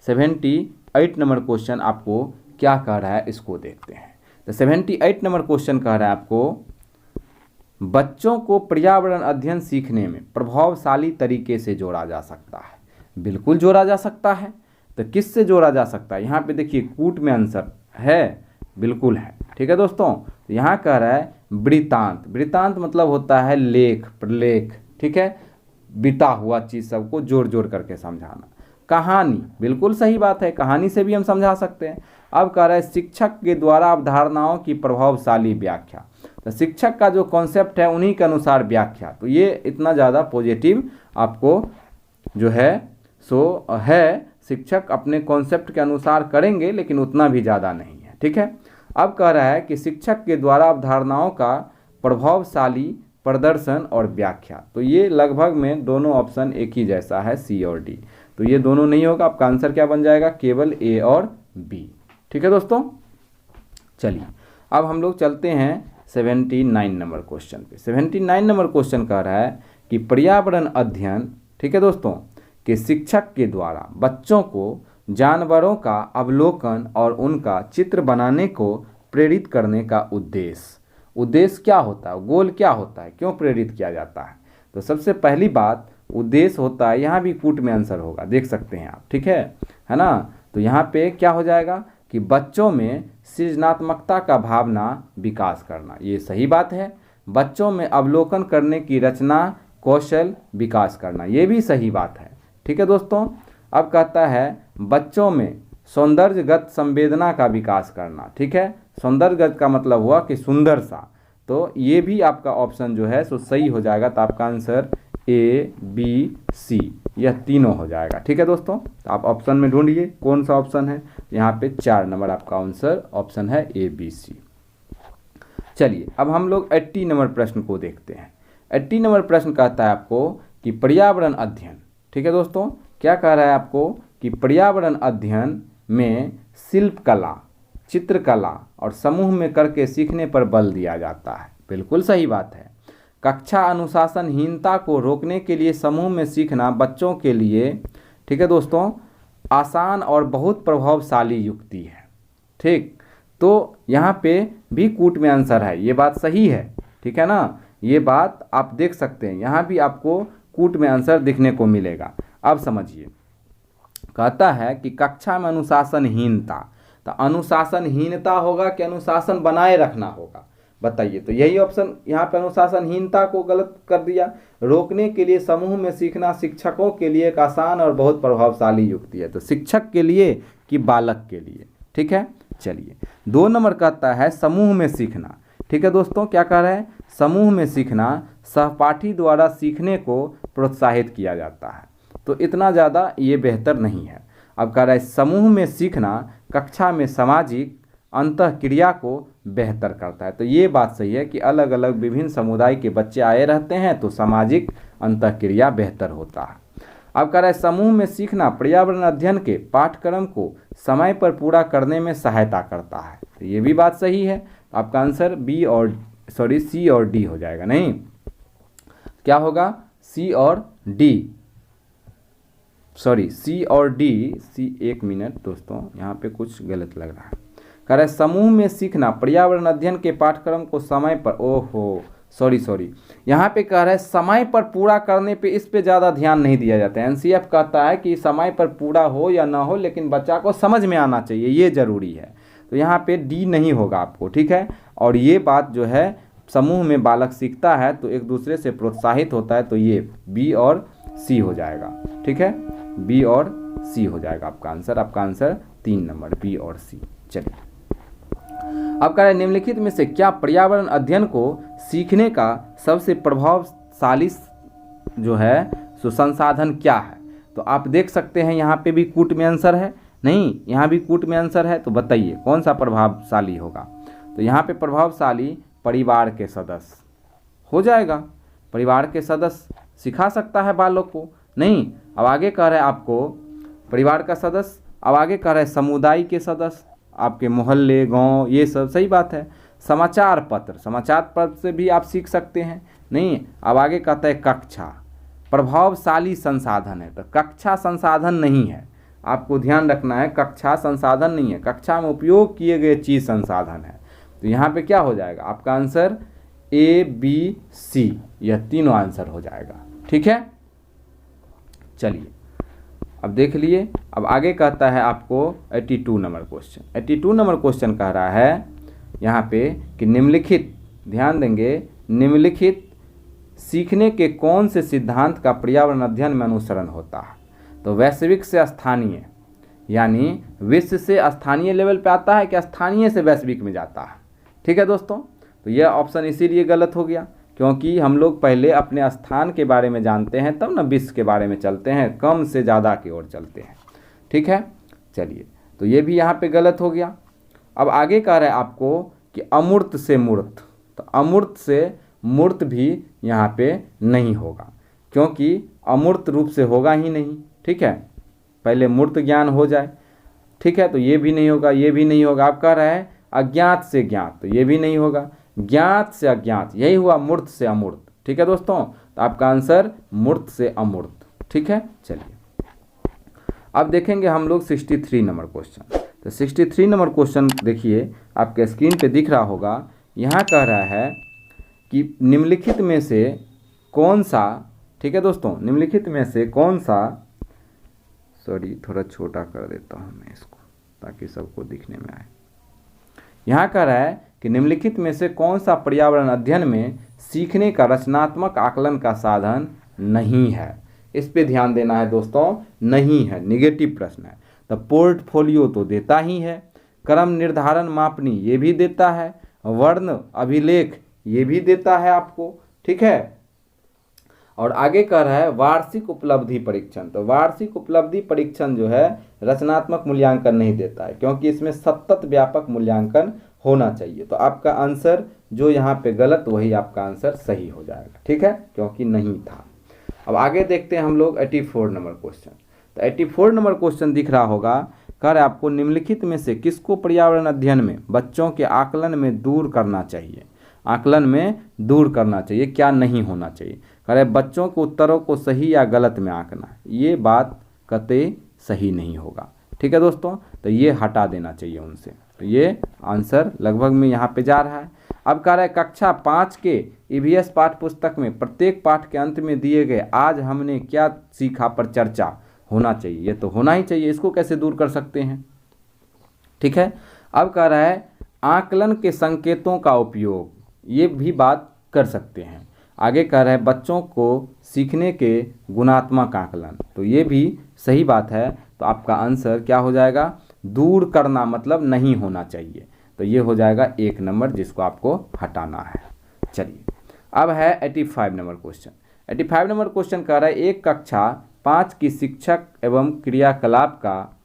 78 नंबर क्वेश्चन आपको क्या कह रहा है इसको देखते हैं। तो 78 नंबर क्वेश्चन कह रहा है आपको बच्चों को पर्यावरण अध्ययन सीखने में प्रभावशाली तरीके से जोड़ा जा सकता है। बिल्कुल जोड़ा जा सकता है। तो किससे जोड़ा जा सकता है? यहाँ पे देखिए कूट में आंसर है, बिल्कुल है। ठीक है दोस्तों, तो यहाँ कह रहा है वृत्तांत। वृत्तांत मतलब होता है लेख, प्रलेख। ठीक है, बीता हुआ चीज़ सबको जोड़ जोड़ करके समझाना। कहानी, बिल्कुल सही बात है, कहानी से भी हम समझा सकते हैं। अब कह रहा है शिक्षक के द्वारा अवधारणाओं की प्रभावशाली व्याख्या। तो शिक्षक का जो कॉन्सेप्ट है उन्हीं के अनुसार व्याख्या। तो ये इतना ज़्यादा पॉजिटिव आपको जो है सो है, शिक्षक अपने कॉन्सेप्ट के अनुसार करेंगे लेकिन उतना भी ज़्यादा नहीं है। ठीक है, अब कह रहा है कि शिक्षक के द्वारा अवधारणाओं का प्रभावशाली प्रदर्शन और व्याख्या। तो ये लगभग में दोनों ऑप्शन एक ही जैसा है, सी और डी। तो ये दोनों नहीं होगा, आपका आंसर क्या बन जाएगा? केवल ए और बी। ठीक है दोस्तों, चलिए अब हम लोग चलते हैं 79 नंबर क्वेश्चन पे। 79 नंबर क्वेश्चन कह रहा है कि पर्यावरण अध्ययन, ठीक है दोस्तों, कि शिक्षक के द्वारा बच्चों को जानवरों का अवलोकन और उनका चित्र बनाने को प्रेरित करने का उद्देश्य क्या होता है, गोल क्या होता है, क्यों प्रेरित किया जाता है? तो सबसे पहली बात उद्देश्य होता है, यहाँ भी कूट में आंसर होगा, देख सकते हैं आप। ठीक है ना? तो यहाँ पे क्या हो जाएगा कि बच्चों में सृजनात्मकता का भावना विकास करना, ये सही बात है। बच्चों में अवलोकन करने की रचना कौशल विकास करना, ये भी सही बात है। ठीक है दोस्तों, अब कहता है बच्चों में सौंदर्यगत संवेदना का विकास करना। ठीक है, सौंदर्यगत का मतलब हुआ कि सुंदर सा। तो ये भी आपका ऑप्शन जो है सो सही हो जाएगा। तो आपका आंसर ए, बी, सी, यह तीनों हो जाएगा। ठीक है दोस्तों, तो आप ऑप्शन में ढूंढिए कौन सा ऑप्शन है। यहाँ पे 4 नंबर आपका आंसर ऑप्शन है ए, बी, सी। चलिए अब हम लोग 80 नंबर प्रश्न को देखते हैं। 80 नंबर प्रश्न कहता है आपको कि पर्यावरण अध्ययन, ठीक है दोस्तों, क्या कह रहा है आपको कि पर्यावरण अध्ययन में शिल्पकला, चित्रकला और समूह में करके सीखने पर बल दिया जाता है। बिल्कुल सही बात है। कक्षा अनुशासनहीनता को रोकने के लिए समूह में सीखना बच्चों के लिए, ठीक है दोस्तों, आसान और बहुत प्रभावशाली युक्ति है। ठीक, तो यहाँ पे भी कूट में आंसर है, ये बात सही है। ठीक है ना, ये बात आप देख सकते हैं, यहाँ भी आपको कूट में आंसर दिखने को मिलेगा। अब समझिए, कहता है कि कक्षा में अनुशासनहीनता, तो अनुशासनहीनता होगा कि अनुशासन बनाए रखना होगा, बताइए। तो यही ऑप्शन यहाँ पे अनुशासनहीनता को गलत कर दिया। रोकने के लिए समूह में सीखना शिक्षकों के लिए एक आसान और बहुत प्रभावशाली युक्ति है। तो शिक्षक के लिए कि बालक के लिए? ठीक है, चलिए 2 नंबर कहता है समूह में सीखना। ठीक है दोस्तों, क्या कह रहा है? समूह में सीखना सहपाठी द्वारा सीखने को प्रोत्साहित किया जाता है। तो इतना ज़्यादा ये बेहतर नहीं है। अब कह रहा है समूह में सीखना कक्षा में सामाजिक अंतःक्रिया को बेहतर करता है। तो ये बात सही है कि अलग अलग विभिन्न समुदाय के बच्चे आए रहते हैं तो सामाजिक अंतःक्रिया बेहतर होता है। अब कह रहा है समूह में सीखना पर्यावरण अध्ययन के पाठ्यक्रम को समय पर पूरा करने में सहायता करता है। तो ये भी बात सही है। आपका आंसर सी और डी हो जाएगा। नहीं, क्या होगा? सी और डी, सी। 1 मिनट दोस्तों, यहाँ पे कुछ गलत लग रहा है। कह रहा है समूह में सीखना पर्यावरण अध्ययन के पाठ्यक्रम को समय पर, सॉरी, यहाँ पे कह रहा है समय पर पूरा करने पे, इस पे ज़्यादा ध्यान नहीं दिया जाता है। एनसीएफ कहता है कि समय पर पूरा हो या ना हो लेकिन बच्चा को समझ में आना चाहिए, ये ज़रूरी है। तो यहाँ पे डी नहीं होगा आपको। ठीक है, और ये बात जो है समूह में बालक सीखता है तो एक दूसरे से प्रोत्साहित होता है। तो ये बी और सी हो जाएगा। ठीक है, बी और सी हो जाएगा आपका आंसर। आपका आंसर 3 नंबर बी और सी। चलिए अब कह रहे हैं निम्नलिखित में से क्या पर्यावरण अध्ययन को सीखने का सबसे प्रभावशाली जो है सो संसाधन क्या है? तो आप देख सकते हैं यहाँ पे भी कूट में आंसर है। नहीं, यहाँ भी कूट में आंसर है। तो बताइए कौन सा प्रभावशाली होगा? तो यहाँ पे प्रभावशाली परिवार के सदस्य हो जाएगा। परिवार के सदस्य सिखा सकता है बालक को। नहीं, अब आगे कह रहे हैं आपको परिवार का सदस्य, अब आगे कह रहे हैं समुदाय के सदस्य, आपके मोहल्ले, गांव, ये सब सही बात है। समाचार पत्र से भी आप सीख सकते हैं। नहीं, अब आगे कहता है कक्षा प्रभावशाली संसाधन है। तो कक्षा संसाधन नहीं है, आपको ध्यान रखना है कक्षा संसाधन नहीं है, कक्षा में उपयोग किए गए चीज़ संसाधन है। तो यहाँ पे क्या हो जाएगा आपका आंसर ए बी सी, यह तीनों आंसर हो जाएगा। ठीक है, चलिए अब देख लिए। अब आगे कहता है आपको 82 नंबर क्वेश्चन। 82 नंबर क्वेश्चन कह रहा है यहाँ पे कि निम्नलिखित, ध्यान देंगे, निम्नलिखित सीखने के कौन से सिद्धांत का पर्यावरण अध्ययन में अनुसरण होता है। तो वैश्विक से स्थानीय, यानी विश्व से स्थानीय लेवल पे आता है कि स्थानीय से वैश्विक में जाता है। ठीक है दोस्तों, तो यह ऑप्शन इसीलिए गलत हो गया क्योंकि हम लोग पहले अपने स्थान के बारे में जानते हैं तब ना विश्व के बारे में चलते हैं, कम से ज़्यादा की ओर चलते हैं। ठीक है, चलिए, तो ये भी यहाँ पे गलत हो गया। अब आगे कह रहा है आपको कि अमूर्त से मूर्त, तो अमूर्त से मूर्त भी यहाँ पे नहीं होगा क्योंकि अमूर्त रूप से होगा ही नहीं। ठीक है, पहले मूर्त ज्ञान हो जाए। ठीक है, तो ये भी नहीं होगा, ये भी नहीं होगा। आप कह रहे हैं अज्ञात से ज्ञात, तो ये भी नहीं होगा। ज्ञात से अज्ञात, यही हुआ मूर्त से अमूर्त। ठीक है दोस्तों, तो आपका आंसर मूर्त से अमूर्त। ठीक है, चलिए अब देखेंगे हम लोग 63 नंबर क्वेश्चन। तो 63 नंबर क्वेश्चन देखिए, आपके स्क्रीन पे दिख रहा होगा। यहाँ कह रहा है कि निम्नलिखित में से कौन सा, ठीक है दोस्तों, निम्नलिखित में से कौन सा, सॉरी थोड़ा छोटा कर देता हूँ मैं इसको ताकि सबको दिखने में आए। यहाँ कह रहा है कि निम्नलिखित में से कौन सा पर्यावरण अध्ययन में सीखने का रचनात्मक आकलन का साधन नहीं है। इस पे ध्यान देना है दोस्तों, नहीं है, निगेटिव प्रश्न है। तो पोर्टफोलियो तो देता ही है, क्रम निर्धारण मापनी ये भी देता है, वर्ण अभिलेख ये भी देता है आपको। ठीक है, और आगे कह रहा है वार्षिक उपलब्धि परीक्षण। तो वार्षिक उपलब्धि परीक्षण जो है रचनात्मक मूल्यांकन नहीं देता है क्योंकि इसमें सतत व्यापक मूल्यांकन होना चाहिए। तो आपका आंसर जो यहाँ पे गलत, वही आपका आंसर सही हो जाएगा। ठीक है, क्योंकि नहीं था। अब आगे देखते हैं हम लोग 84 नंबर क्वेश्चन। तो 84 नंबर क्वेश्चन दिख रहा होगा, कह रहा है आपको निम्नलिखित में से किसको पर्यावरण अध्ययन में बच्चों के आकलन में दूर करना चाहिए। आकलन में दूर करना चाहिए, क्या नहीं होना चाहिए। कह रहे बच्चों के उत्तरों को सही या गलत में आंकना, ये बात कतई सही नहीं होगा। ठीक है दोस्तों, तो ये हटा देना चाहिए उनसे। तो ये आंसर लगभग में यहाँ पे जा रहा है। अब कह रहा है कक्षा 5 के ईवीएस पाठ्य पुस्तक में प्रत्येक पाठ के अंत में दिए गए आज हमने क्या सीखा पर चर्चा होना चाहिए। ये तो होना ही चाहिए, इसको कैसे दूर कर सकते हैं। ठीक है, अब कह रहा है आकलन के संकेतों का उपयोग, ये भी बात कर सकते हैं। आगे कह रहा है बच्चों को सीखने के गुणात्मक आकलन, तो ये भी सही बात है। तो आपका आंसर क्या हो जाएगा, दूर करना मतलब नहीं होना चाहिए। तो ये हो जाएगा 1 नंबर, जिसको आपको हटाना है। चलिए अब है 85 नंबर क्वेश्चन। 85 नंबर क्वेश्चन कह रहा है एक कक्षा 5 की शिक्षक एवं क्रियाकलाप का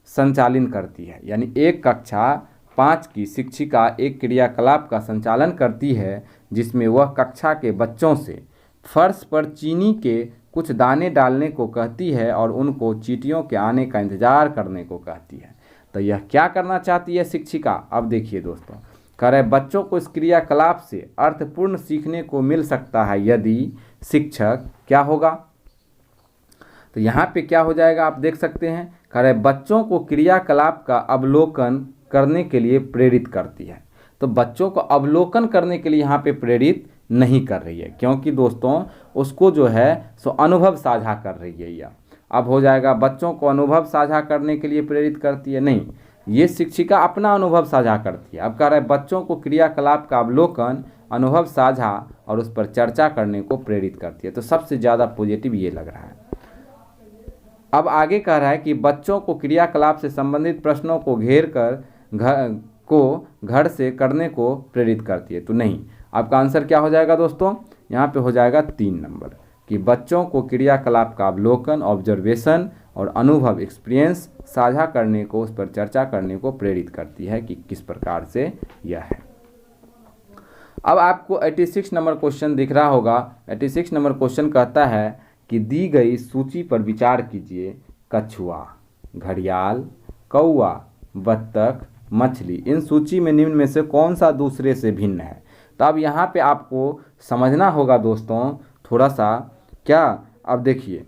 संचालन करती है, यानी एक कक्षा 5 की शिक्षिका एक क्रियाकलाप का संचालन करती है जिसमें वह कक्षा के बच्चों से फर्श पर चीनी के कुछ दाने डालने को कहती है और उनको चींटियों के आने का इंतजार करने को कहती है। तो यह क्या करना चाहती है शिक्षिका। अब देखिए दोस्तों, कह रहे बच्चों को इस क्रियाकलाप से अर्थपूर्ण सीखने को मिल सकता है यदि शिक्षक क्या होगा। तो यहाँ पे क्या हो जाएगा आप देख सकते हैं, कह रहे बच्चों को क्रियाकलाप का अवलोकन करने के लिए प्रेरित करती है। तो बच्चों को अवलोकन करने के लिए यहाँ पे प्रेरित नहीं कर रही है क्योंकि दोस्तों उसको जो है सो अनुभव साझा कर रही है यह। अब हो जाएगा बच्चों को अनुभव साझा करने के लिए प्रेरित करती है, नहीं, ये शिक्षिका अपना अनुभव साझा करती है। अब कह रहा है बच्चों को क्रियाकलाप का अवलोकन, अनुभव साझा और उस पर चर्चा करने को प्रेरित करती है। तो सबसे ज़्यादा पॉजिटिव ये लग रहा है। अब आगे कह रहा है कि बच्चों को क्रियाकलाप से संबंधित प्रश्नों को घेर कर घर से करने को प्रेरित करती है। तो नहीं, आपका आंसर क्या हो जाएगा दोस्तों, यहाँ पे हो जाएगा 3 नंबर कि बच्चों को क्रियाकलाप का अवलोकन, ऑब्जर्वेशन और अनुभव, एक्सपीरियंस साझा करने को, उस पर चर्चा करने को प्रेरित करती है कि किस प्रकार से यह है। अब आपको 86 नंबर क्वेश्चन दिख रहा होगा। 86 नंबर क्वेश्चन कहता है कि दी गई सूची पर विचार कीजिए। कछुआ, घड़ियाल, कौआ, बत्तख, मछली, इन सूची में निम्न में से कौन सा दूसरे से भिन्न है। तो अब यहाँ पे आपको समझना होगा दोस्तों थोड़ा सा क्या। अब देखिए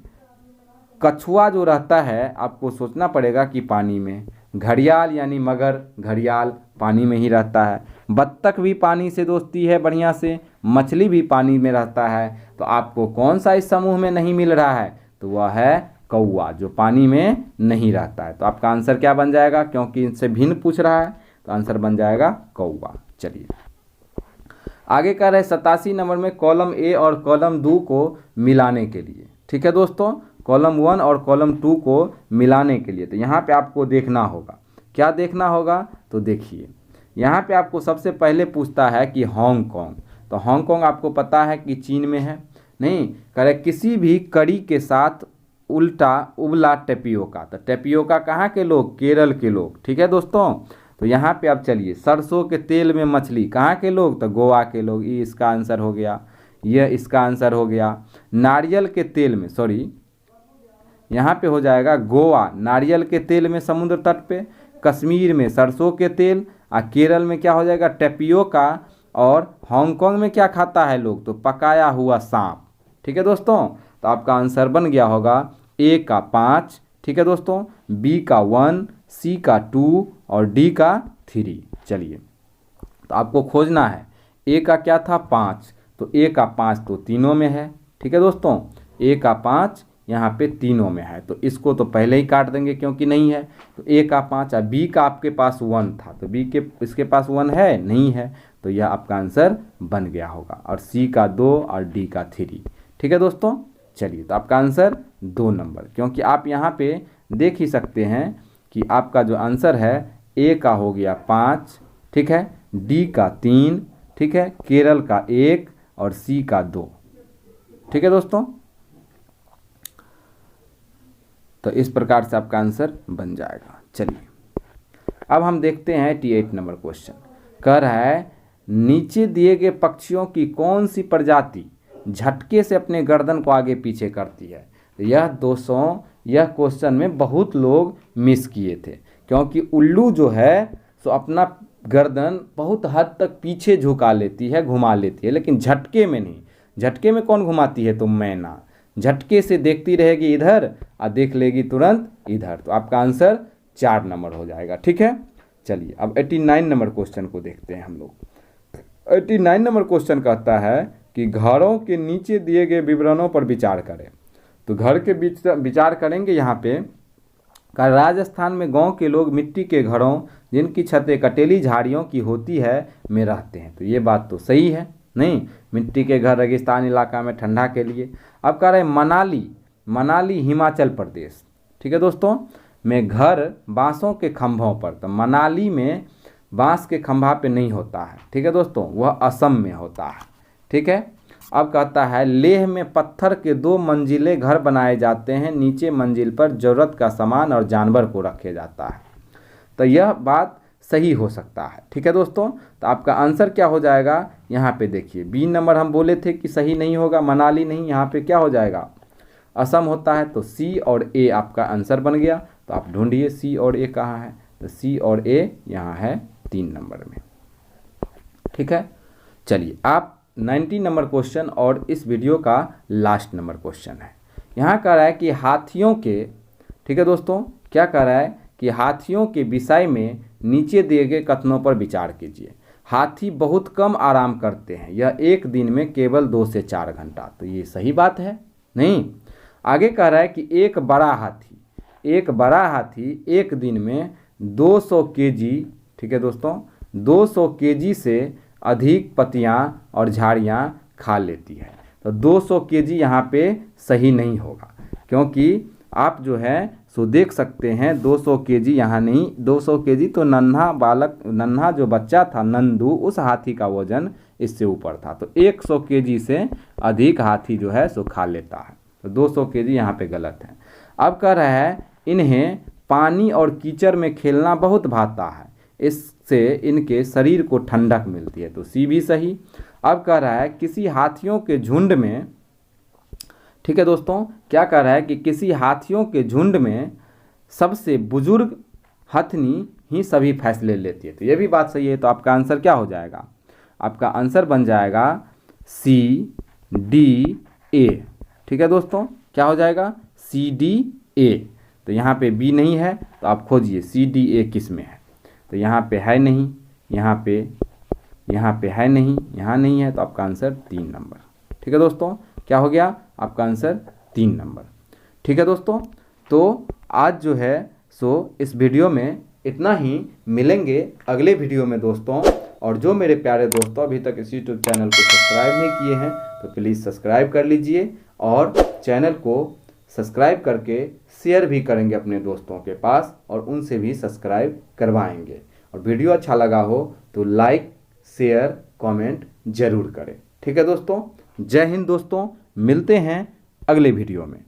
कछुआ जो रहता है आपको सोचना पड़ेगा कि पानी में, घड़ियाल यानी मगर, घड़ियाल पानी में ही रहता है, बत्तख भी पानी से दोस्ती है बढ़िया से, मछली भी पानी में रहता है। तो आपको कौन सा इस समूह में नहीं मिल रहा है, तो वह है कौवा, जो पानी में नहीं रहता है। तो आपका आंसर क्या बन जाएगा, क्योंकि इनसे भिन्न पूछ रहा है तो आंसर बन जाएगा कौवा। चलिए आगे कह रहे 87 नंबर में कॉलम ए और कॉलम 2 को मिलाने के लिए। ठीक है दोस्तों, कॉलम 1 और कॉलम 2 को मिलाने के लिए तो यहाँ पे आपको देखना होगा, क्या देखना होगा, तो देखिए यहाँ पे आपको सबसे पहले पूछता है कि हांगकांग। तो हांगकांग आपको पता है कि चीन में है, नहीं करे किसी भी कड़ी के साथ उल्टा उबला टेपियोका। तो टेपियोका कहाँ के लोग, केरल के लोग। ठीक है दोस्तों, तो यहाँ पे आप चलिए सरसों के तेल में मछली, कहाँ के लोग, तो गोवा के लोग, ये इसका आंसर हो गया, यह इसका आंसर हो गया। नारियल के तेल में, सॉरी यहाँ पे हो जाएगा गोवा, नारियल के तेल में समुद्र तट पे, कश्मीर में सरसों के तेल, और केरल में क्या हो जाएगा टेपियोका, और हांगकांग में क्या खाता है लोग, तो पकाया हुआ सांप। ठीक है दोस्तों, तो आपका आंसर बन गया होगा ए का 5, ठीक है दोस्तों, बी का 1, सी का 2 और डी का 3। चलिए तो आपको खोजना है, ए का क्या था 5, तो ए का 5 तो तीनों में है। ठीक है दोस्तों, ए का 5 यहाँ पे तीनों में है, तो इसको तो पहले ही काट देंगे क्योंकि नहीं है। तो ए का 5 और बी का आपके पास 1 था, तो बी के इसके पास 1 है नहीं है, तो यह आपका आंसर बन गया होगा। और सी का 2 और डी का 3। ठीक है दोस्तों, चलिए तो आपका आंसर 2 नंबर, क्योंकि आप यहाँ पे देख ही सकते हैं कि आपका जो आंसर है ए का हो गया 5, ठीक है, डी का 3, ठीक है, केरल का 1 और सी का 2। ठीक है दोस्तों, तो इस प्रकार से आपका आंसर बन जाएगा। चलिए अब हम देखते हैं 88 नंबर क्वेश्चन। कह रहा है नीचे दिए गए पक्षियों की कौन सी प्रजाति झटके से अपने गर्दन को आगे पीछे करती है। तो यह दोस्तों यह क्वेश्चन में बहुत लोग मिस किए थे, क्योंकि उल्लू जो है सो अपना गर्दन बहुत हद तक पीछे झुका लेती है, घुमा लेती है, लेकिन झटके में नहीं। झटके में कौन घुमाती है, तो मैना झटके से देखती रहेगी इधर और देख लेगी तुरंत इधर। तो आपका आंसर 4 नंबर हो जाएगा। ठीक है, चलिए अब 89 नंबर क्वेश्चन को देखते हैं हम लोग। 89 नंबर क्वेश्चन कहता है कि घरों के नीचे दिए गए विवरणों पर विचार करें। तो घर के बीच विचार करेंगे। यहाँ पे राजस्थान में गांव के लोग मिट्टी के घरों जिनकी छतें कटेली झाड़ियों की होती है में रहते हैं। तो ये बात तो सही है, नहीं मिट्टी के घर रेगिस्तान इलाका में ठंडा के लिए। अब कह रहे हैं मनाली हिमाचल प्रदेश, ठीक है दोस्तों, में घर बांसों के खंभों पर। तो मनाली में बांस के खंभा पे नहीं होता है, ठीक है दोस्तों, वह असम में होता है। ठीक है, अब कहता है लेह में पत्थर के 2 मंजिले घर बनाए जाते हैं, नीचे मंजिल पर जरूरत का सामान और जानवर को रखे जाता है। तो यह बात सही हो सकता है। ठीक है दोस्तों, तो आपका आंसर क्या हो जाएगा, यहाँ पे देखिए बी नंबर हम बोले थे कि सही नहीं होगा, मनाली नहीं, यहाँ पे क्या हो जाएगा असम होता है। तो सी और ए आपका आंसर बन गया। तो आप ढूंढिए सी और ए कहाँ है, तो सी और ए यहाँ है 3 नंबर में। ठीक है, चलिए आप 90 नंबर क्वेश्चन और इस वीडियो का लास्ट नंबर क्वेश्चन है। यहाँ कह रहा है कि हाथियों के, ठीक है दोस्तों, क्या कह रहा है कि हाथियों के विषय में नीचे दिए गए कथनों पर विचार कीजिए। हाथी बहुत कम आराम करते हैं, यह एक दिन में केवल 2 से 4 घंटा। तो ये सही बात है, नहीं। आगे कह रहा है कि एक बड़ा हाथी एक दिन में 200 केजी, ठीक है दोस्तों, 200 केजी से अधिक पत्तियां और झाड़ियां खा लेती है। तो 200 केजी यहाँ पे सही नहीं होगा, क्योंकि आप जो है सो देख सकते हैं 200 केजी यहाँ नहीं, 200 केजी तो नन्हा जो बच्चा था नंदू, उस हाथी का वजन इससे ऊपर था। तो 100 केजी से अधिक हाथी जो है सो खा लेता है। तो 200 केजी यहाँ पे गलत है। अब कह रहा है इन्हें पानी और कीचड़ में खेलना बहुत भाता है, इससे इनके शरीर को ठंडक मिलती है। तो सी भी सही। अब कह रहा है किसी हाथियों के झुंड में, ठीक है दोस्तों, क्या कह रहा है कि किसी हाथियों के झुंड में सबसे बुजुर्ग हथनी ही सभी फैसले लेती है। तो ये भी बात सही है। तो आपका आंसर क्या हो जाएगा, आपका आंसर बन जाएगा सी डी ए। ठीक है दोस्तों, क्या हो जाएगा सी डी ए। तो यहाँ पे बी नहीं है तो आप खोजिए सी डी ए किस में है। तो यहाँ पे है नहीं, यहाँ पे है नहीं, यहाँ नहीं है, तो आपका आंसर 3 नंबर। ठीक है दोस्तों, क्या हो गया आपका आंसर 3 नंबर। ठीक है दोस्तों, तो आज जो है सो इस वीडियो में इतना ही। मिलेंगे अगले वीडियो में दोस्तों। और जो मेरे प्यारे दोस्तों अभी तक इस यूट्यूब चैनल को सब्सक्राइब नहीं किए हैं तो प्लीज़ सब्सक्राइब कर लीजिए, और चैनल को सब्सक्राइब करके शेयर भी करेंगे अपने दोस्तों के पास और उनसे भी सब्सक्राइब करवाएंगे। और वीडियो अच्छा लगा हो तो लाइक शेयर कमेंट जरूर करें। ठीक है दोस्तों, जय हिंद दोस्तों, मिलते हैं अगले वीडियो में।